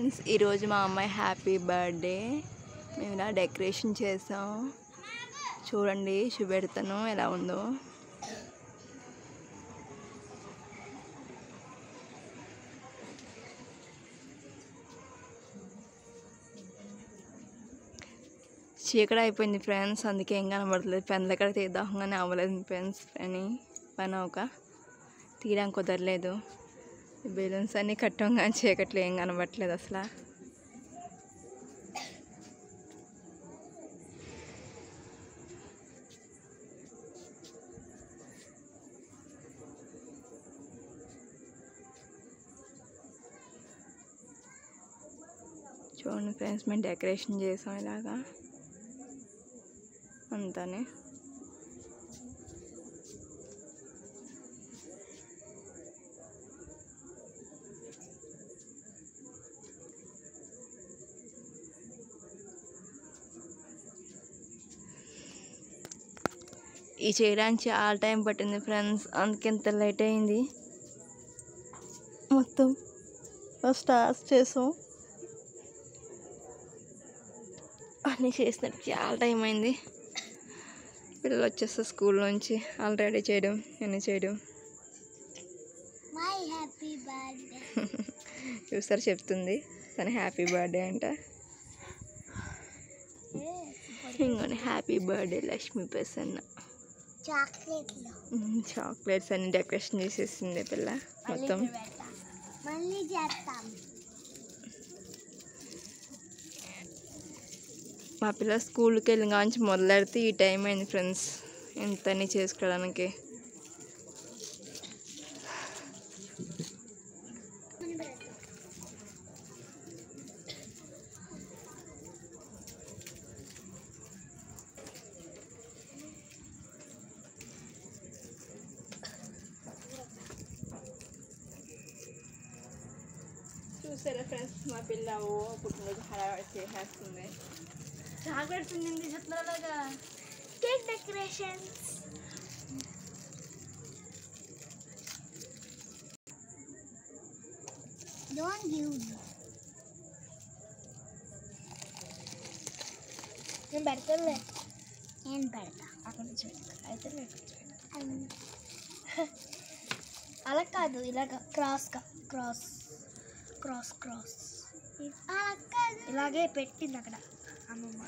Friends, ఈరోజు మా అమ్మాయి హ్యాపీ బర్త్డే. మేము ఇలా డెకరేషన్ చేసాం. చూడండి, చూపెడతాను ఎలా ఉందో. చీకటి అయిపోయింది ఫ్రెండ్స్, అందుకే ఏం కనబడలేదు. పెన్ల ఎక్కడ తీద్దాం కానీ అవ్వలేదు ఫ్రెండ్స్. పని ఒక తీయడానికి కుదరలేదు. బెలూన్స్ అన్నీ కట్టాం కానీ చీకట్లో ఏం కనబడట్లేదు అసలు. చూడండి ఫ్రెండ్స్, మేము డెకరేషన్ చేసాం ఇలాగా అంతానే. ఈ చేయడానికి చాలా టైం పట్టింది ఫ్రెండ్స్, అందుకే ఇంత లేట్ అయింది. మొత్తం స్టార్ట్ చేసాం, అన్నీ చేసినట్టు చాలా టైం అయింది. పిల్లలు వచ్చేస్తారు స్కూల్ నుంచి, వాళ్ళు రెడీ చేయడం అన్నీ చేయడం. చూస్తారు చెప్తుంది తను హ్యాపీ బర్త్డే అంట. ఇంకోని happy birthday Lakshmi Prasanna. Chocolates అన్ని డెకరేషన్ చేసేసింది పిల్ల మొత్తం. మా పిల్ల స్కూల్కి వెళ్ళిన కాంచి మొదలెడితే ఈ టైం అయింది ఫ్రెండ్స్ ఇంతన్నీ చేసుకోవడానికి. చూసారా ఫ్రెండ్స్, మా పిల్ల పుట్టినరోజు హడావిడి చేసేస్తుంది. చాక్లెట్స్ ఉంది చెప్తున్నాగా, కేక్ డెకరేషన్స్. Don't give. నేను పెడతానులే. నేను పెడతా అక్కడ నుంచి అయితే అలా కాదు, ఇలాగ క్రాస్గా క్రాస్ క్రాస్ క్రాస్ ఇలాగే పెట్టింది అక్కడ అమ్మమ్మ.